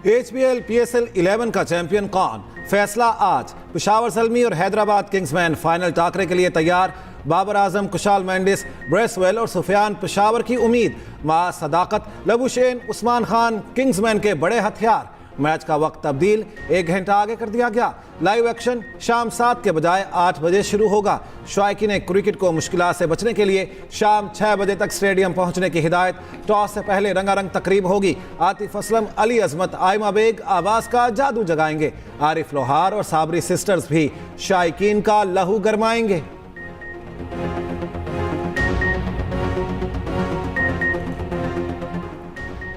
HPL PSL 11 का champion कौन, फैसला आज। पेशावर ज़ल्मी और हैदराबाद किंग्समैन फाइनल टाकरे के लिए तैयार। बाबर आजम, कुशाल मेंडिस, ब्रेसवेल और सुफियान पेशावर की उम्मीद। मां सदाकत, लबुशेन, उस्मान खान किंग्समैन के बड़े हथियार। मैच का वक्त तब्दील 1 घंटा आगे कर दिया गया। लाइव एक्शन शाम 7 के बजाय 8 बजे शुरू होगा। शायकीन ने क्रिकेट को मुश्किलात से बचने के लिए शाम 6 बजे तक स्टेडियम पहुंचने की हिदायत। टॉस से पहले रंगारंग तकरीब होगी। आतिफ असलम, अली अजमत, आयमा बेग आवाज का जादू जगाएंगे। आरिफ लोहार और साबरी सिस्टर्स भी शायकीन का लहू गरमाएंगे।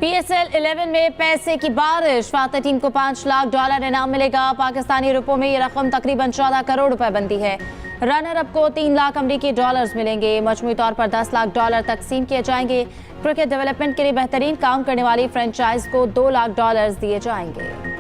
PSL 11 में पैसे की बारिश। फातह टीम को $5 लाख इनाम मिलेगा। पाकिस्तानी रुपयों में ये रकम तकरीबन 14 करोड़ रुपए बनती है। रनर अप को $3 लाख अमरीकी डॉलर्स मिलेंगे। मजमूई तौर पर $10 लाख तकसीम किए जाएंगे। क्रिकेट डेवलपमेंट के लिए बेहतरीन काम करने वाली फ्रेंचाइज को $2 लाख दिए जाएंगे।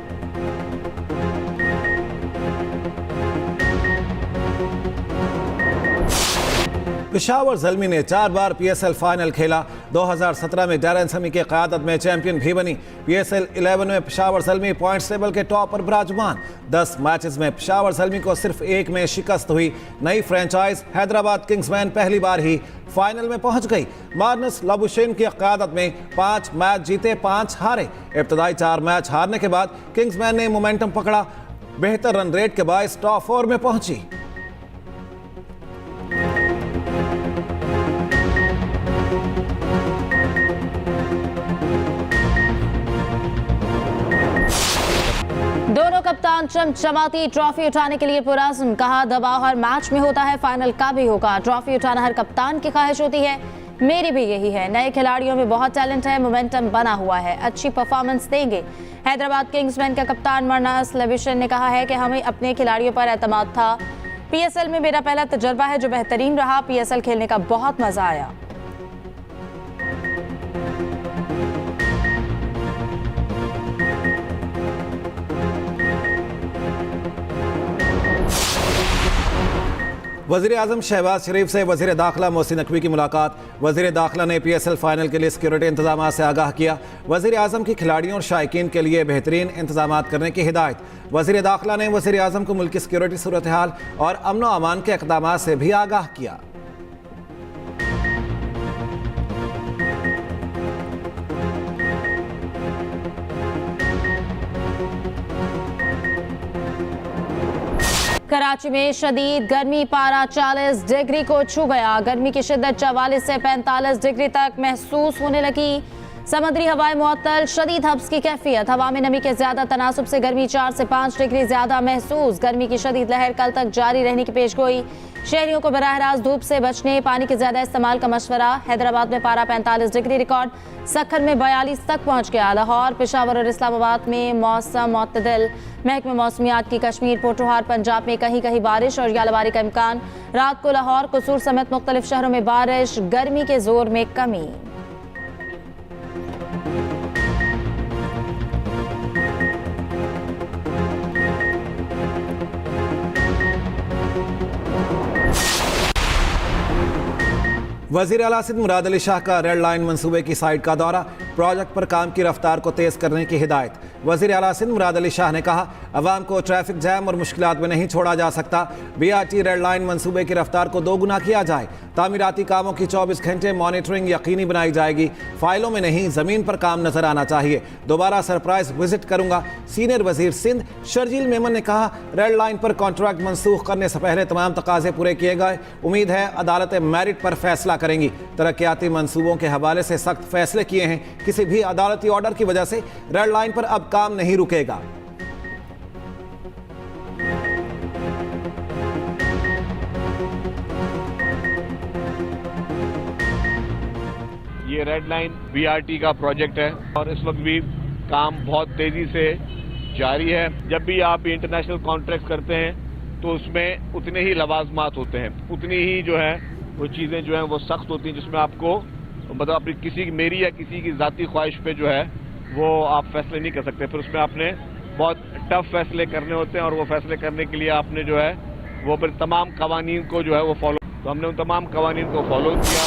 पेशावर ज़ल्मी ने 4 बार PSL फाइनल खेला। 2017 में डैरन समी की क़यादत में चैंपियन भी बनी। PSL 11 में पेशावर ज़ल्मी पॉइंट्स टेबल के टॉप पर विराजमान। 10 मैचेस में पेशावर ज़ल्मी को सिर्फ 1 में शिकस्त हुई। नई फ्रेंचाइज हैदराबाद किंग्समैन पहली बार ही फाइनल में पहुंच गई। मार्नस लबुशेन की क़यादत में 5 मैच जीते, 5 हारे। इब्तदाई 4 मैच हारने के बाद किंग्समैन ने मोमेंटम पकड़ा। बेहतर रन रेट के बायस टॉप 4 में पहुंची। दोनों कप्तान चमचमाती ट्रॉफी उठाने के लिए पुरज़्म। कहा दबाव हर मैच में होता है, फाइनल का भी होगा। ट्रॉफी उठाना हर कप्तान की ख्वाहिश होती है, मेरी भी यही है। नए खिलाड़ियों में बहुत टैलेंट है, मोमेंटम बना हुआ है, अच्छी परफॉर्मेंस देंगे। हैदराबाद किंग्समैन का कप्तान मार्नस लबुशेन ने कहा है कि हमें अपने खिलाड़ियों पर एतमाद था। PSL में मेरा पहला तजर्बा है जो बेहतरीन रहा। PSL खेलने का बहुत मजा आया। वज़ीर आज़म शहबाज शरीफ से वज़ीर दाखिला मोहसिन नकवी की मुलाकात। वज़ीर दाखिला ने PSL फाइनल के लिए सिक्योरिटी इंतजाम से आगाह किया। वज़ीर आज़म की खिलाड़ियों और शायकीन के लिए बेहतरीन इंतजाम करने की हिदायत। वज़ीर दाखिला ने वज़ीर आज़म को मुल्क की सिक्योरिटी सूरत हाल और अमन व अमान के इक़दाम से भी आगाह किया। कराची में शदीद गर्मी, पारा 40 डिग्री को छू गया। गर्मी की शिद्दत 44 से 45 डिग्री तक महसूस होने लगी। समुद्री हवाएं मुअत्तल, शदीद हब्स की कैफियत। हवा में नमी के ज्यादा तनासुब से गर्मी 4 से 5 डिग्री ज्यादा महसूस। गर्मी की शदीद लहर कल तक जारी रहने की पेशगोई। शहरियों को बराह रास्त धूप से बचने, पानी के ज्यादा इस्तेमाल का मशवरा। हैदराबाद में पारा 45 डिग्री रिकॉर्ड, सक्खर में 42 तक पहुंच गया। लाहौर, पेशावर और इस्लामाबाद में मौसम मुअत्तदिल। महकमे मौसमियात की कश्मीर, पोठोहार, पंजाब में कहीं कहीं बारिश और यालाबारी का इम्कान। रात को लाहौर, कसूर समेत मुख्तलिफ शहरों में बारिश। गर्मी के जोर में कमी। वज़ीर आला सिंध मुराद अली शाह का रेड लाइन मंसूबे की साइट का दौरा। प्रोजेक्ट पर काम की रफ्तार को तेज करने की हिदायत। वज़ीर आला सिंध मुराद अली शाह ने कहा, अवाम को ट्रैफिक जैम और मुश्किलात में नहीं छोड़ा जा सकता। BRT रेड लाइन मंसूबे की रफ्तार को 2 गुना किया जाए। तामीराती कामों की 24 घंटे मॉनिटरिंग यकीनी बनाई जाएगी। फाइलों में नहीं, ज़मीन पर काम नजर आना चाहिए। दोबारा सरप्राइज विजिट करूंगा। सीनियर वजीर सिंध शर्जील मेमन ने कहा, रेड लाइन पर कॉन्ट्रैक्ट मनसूख करने से पहले तमाम तकाजे पूरे किए गए। उम्मीद है अदालत मेरिट पर फैसला करेंगी। तरक्याती मंसूबों के हवाले से सख्त फैसले किए हैं। किसी भी अदालती ऑर्डर की वजह से रेड लाइन पर अब काम नहीं रुकेगा। ये रेड लाइन BRT का प्रोजेक्ट है और इस वक्त भी काम बहुत तेजी से जारी है। जब भी आप इंटरनेशनल कॉन्ट्रैक्ट करते हैं तो उसमें उतने ही लवाजमात होते हैं, उतनी ही जो है वो चीज़ें जो हैं वो सख्त होती हैं, जिसमें आपको मतलब अपनी किसी मेरी या किसी की ज़ाती ख्वाहिश पे जो है वो आप फैसले नहीं कर सकते। फिर उसमें आपने बहुत टफ फैसले करने होते हैं और वो फैसले करने के लिए आपने जो है वो फिर तमाम कवानीन को जो है वो फॉलो, तो हमने उन तमाम कवानीन को फॉलो किया।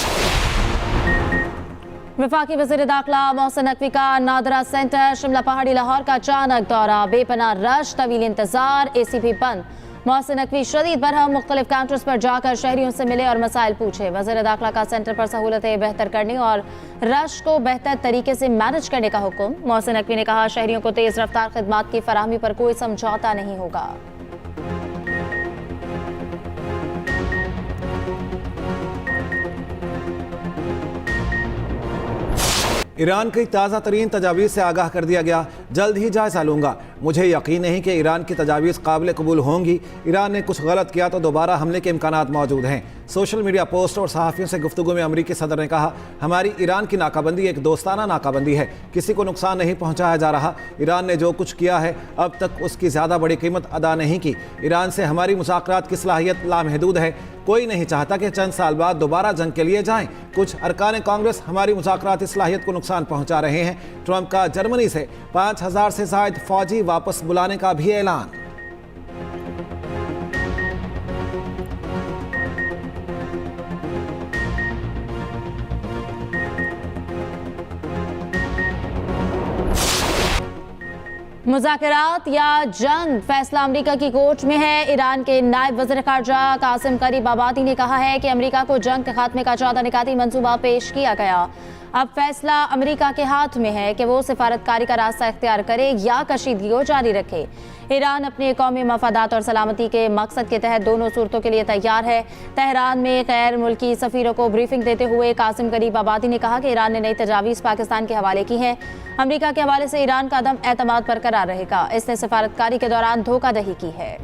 वफाकी वज़ीर दाखिला मोहसिन नकवी का नादरा सेंटर शिमला पहाड़ी लाहौर का अचानक दौरा, बेपनाह रश, तवील इंतजार, AC भी बंद। मोहसिन नकवी शदीद बरहम मुख्तलिफ काउंटर्स पर जाकर शहरियों से मिले और मसाइल पूछे। वज़ीर दाखिला का सेंटर पर सहूलतें बेहतर करने और रश को बेहतर तरीके से मैनेज करने का हुक्म। मोहसिन नकवी ने कहा, शहरियों को तेज़ रफ्तार खिदमात की फराहमी पर कोई समझौता नहीं होगा। ईरान की ताज़ा तरीन तजावीज़ से आगाह कर दिया गया, जल्द ही जायज़ा लूँगा। मुझे यकीन नहीं कि ईरान की तजावीज़ काबिल कबूल होंगी। ईरान ने कुछ गलत किया तो दोबारा हमले के इम्कानात मौजूद हैं। सोशल मीडिया पोस्ट और सहाफ़ियों से गुफ्तगू में अमरीकी सदर ने कहा, हमारी ईरान की नाकाबंदी एक दोस्ताना नाकाबंदी है, किसी को नुकसान नहीं पहुँचाया जा रहा। ईरान ने जो कुछ किया है अब तक उसकी ज़्यादा बड़ी कीमत अदा नहीं की। ईरान से हमारी मुज़ाकरात की सलाहियत लामहदूद है। कोई नहीं चाहता कि चंद साल बाद दोबारा जंग के लिए जाएं। कुछ अरकान कांग्रेस हमारी मुज़ाकराती सलाहियत को नुकसान पहुंचा रहे हैं। ट्रंप का जर्मनी से 5000 से ज़ायद फौजी वापस बुलाने का भी ऐलान। मुज़ाकरात या जंग, फैसला अमेरिका की कोर्ट में है। ईरान के नायब वज़ीर ख़ारजा कासिम गरीबाबादी ने कहा है कि अमेरिका को जंग के खात्मे का 14 निकाती मंसूबा पेश किया गया। अब फैसला अमेरिका के हाथ में है कि वो सिफारतकारी का रास्ता इख्तियार करे या कशीदगी को जारी रखे। ईरान अपने कौमी मफादात और सलामती के मकसद के तहत दोनों सूरतों के लिए तैयार है। तेहरान में गैर मुल्की सफ़ीरों को ब्रीफिंग देते हुए कासिम गरीबाबादी ने कहा कि ईरान ने नई तजावीज़ पाकिस्तान के हवाले की हैं। अमेरिका के हवाले से ईरान का अदम एतमाद बरकरार रहेगा। इसने सिफारतकारी के दौरान धोखाधड़ी की है।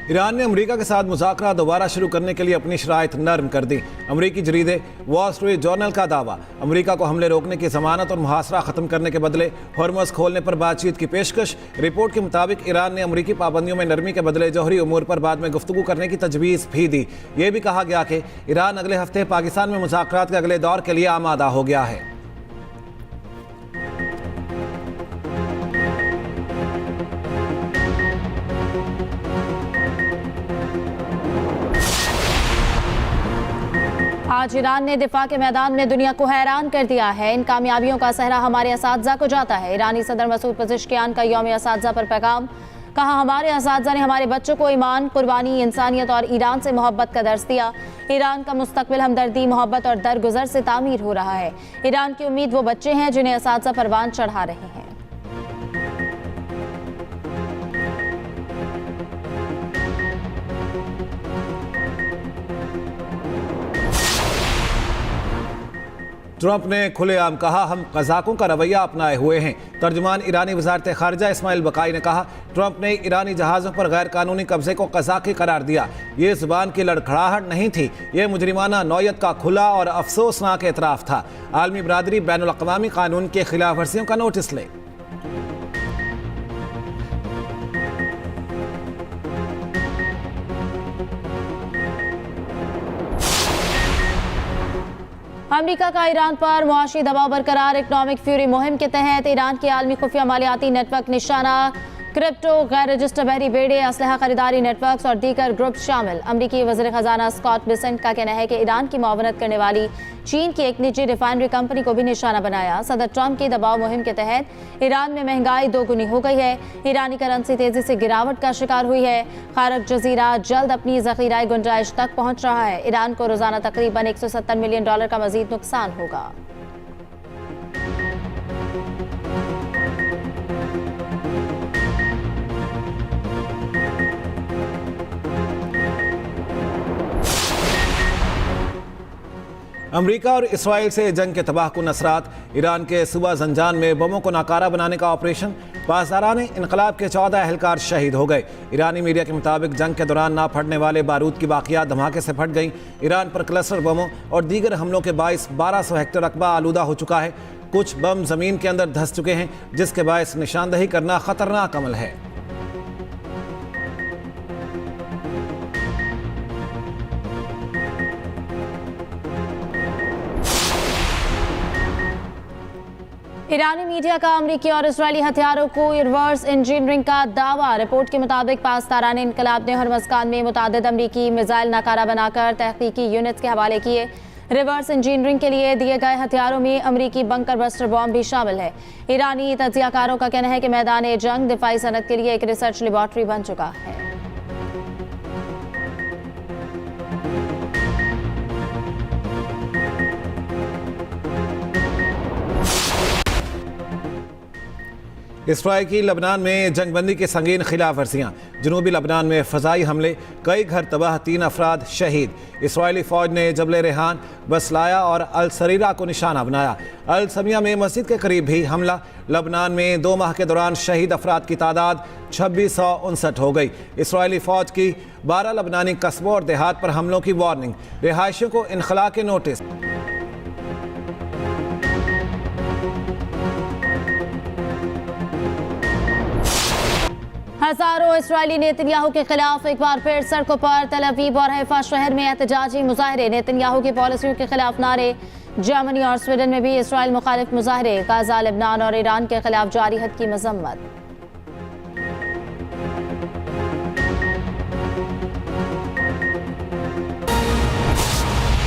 ईरान ने अमेरिका के साथ मुज़ाकरा दोबारा शुरू करने के लिए अपनी शराइत नरम कर दी। अमेरिकी जरीदे वॉल स्ट्रीट जर्नल का दावा, अमेरिका को हमले रोकने की जमानत और मुहासरा ख़त्म करने के बदले हॉर्मज़ खोलने पर बातचीत की पेशकश। रिपोर्ट के मुताबिक ईरान ने अमेरिकी पाबंदियों में नरमी के बदले जौहरी उमूर पर बाद में गुफ्तगू करने की तजवीज़ भी दी। ये भी कहा गया कि ईरान अगले हफ्ते पाकिस्तान में मुज़ाकरात के अगले दौर के लिए आमादा हो गया है। आज ईरान ने दिफा के मैदान में दुनिया को हैरान कर दिया है। इन कामयाबियों का सहरा हमारे असातिज़ा को जाता है। ईरानी सदर मसूद पज़ेश्कियान का यौम असातिज़ा पर पैगाम, कहा, हमारे असातिज़ा ने हमारे बच्चों को ईमान, कुर्बानी, इंसानियत और ईरान से मोहब्बत का दर्स दिया। ईरान का मुस्तकबिल हमदर्दी, मोहब्बत और दरगुजर से तामीर हो रहा है। ईरान की उम्मीद वो बच्चे हैं जिन्हें असातिज़ा परवान चढ़ा रहे हैं। ट्रंप ने खुलेआम कहा, हम कज़ाकों का रवैया अपनाए हुए हैं। तर्जुमान ईरानी वज़ारत ख़ारिजा इस्माइल बकाई ने कहा, ट्रंप ने ईरानी जहाज़ों पर गैर कानूनी कब्जे को कज़ाकी करार दिया। ये ज़ुबान की लड़खड़ाहट नहीं थी, ये मुजरिमाना नौयत का खुला और अफसोसनाक एतराफ़ था। आलमी बरादरी बैनुल अक़वामी कानून की खिलाफ वर्जियों का नोटिस ले। अमेरिका का ईरान पर मुआशी दबाव बरकरार। इकनॉमिक फ्यूरी मुहिम के तहत ईरान के आलमी खुफिया मालियाती नेटवर्क निशाना, क्रिप्टो, गैर रजिस्टर बहरी बेड़े, असलहा खरीदारी नेटवर्क्स और दीगर ग्रुप शामिल। अमरीकी वज़ीर ख़जाना स्कॉट बेसेंट का कहना है कि ईरान की मुआवनत करने वाली चीन की एक निजी रिफाइनरी कंपनी को भी निशाना बनाया। सदर ट्रंप की दबाव मुहिम के तहत ईरान में महंगाई दोगुनी हो गई है। ईरानी करेंसी तेजी से गिरावट का शिकार हुई है। खारक जजीरा जल्द अपनी ज़ख़ीराई गुंजाइश तक पहुँच रहा है। ईरान को रोज़ाना तकरीबन $170 मिलियन का मज़ीद नुकसान होगा। अमेरिका और इसराइल से जंग के तबाहकुन असरात। ईरान के सूबा जंजान में बमों को नाकारा बनाने का ऑपरेशन। पासदारान इनकलाब के 14 अहलकार शहीद हो गए। ईरानी मीडिया के मुताबिक जंग के दौरान ना फटने वाले बारूद की बाकियात धमाके से फट गईं। ईरान पर क्लस्टर बमों और दीगर हमलों के बायस 1200 हेक्टेयर रकबा आलूदा हो चुका है। कुछ बम ज़मीन के अंदर धंस चुके हैं, जिसके बायस निशानदही करना खतरनाक अमल है। ईरानी मीडिया का अमरीकी और इजरायली हथियारों को रिवर्स इंजीनियरिंग का दावा। रिपोर्ट के मुताबिक पासदारान इनकलाब ने हरमज़गान में मुतादिद अमरीकी मिसाइल नाकारा बनाकर तहकीकी यूनिट्स के हवाले किए। रिवर्स इंजीनियरिंग के लिए दिए गए हथियारों में अमरीकी बंकर बस्टर बॉम्ब भी शामिल है। ईरानी तज्जियाकारों का कहना है कि मैदान जंग दिफाई सनत के लिए एक रिसर्च लेबॉर्ट्री बन चुका है। इसराइल की लबनान में जंगबंदी की संगीन खिलाफ वर्जियाँ। जनूबी लबनान में फ़ज़ाई हमले, कई घर तबाह, 3 अफराद शहीद। इसराइली फ़ौज ने जबल रेहान, बसलाया और अल सरीरा को निशाना बनाया। अल समिया में मस्जिद के करीब भी हमला। लबनान में 2 माह के दौरान शहीद अफराद की तादाद 2659 हो गई। इसराइली फ़ौज की 12 लबनानी कस्बों और देहात पर हमलों की वार्निंग। रिहायशियों को इनखला के नोटिस। हजारों इसराइली नेतन्याहू के खिलाफ एक बार फिर सड़कों पर। तल अवीव और हैफा शहर में एहतजाजी मुजाहरे, नेतन्याहू की पॉलिसियों के खिलाफ नारे। जर्मनी और स्वीडन में भी इसराइल मुखालिफ मुजाहरे। गाजा, लेबनान और ईरान के खिलाफ जारी हद की मजम्मत।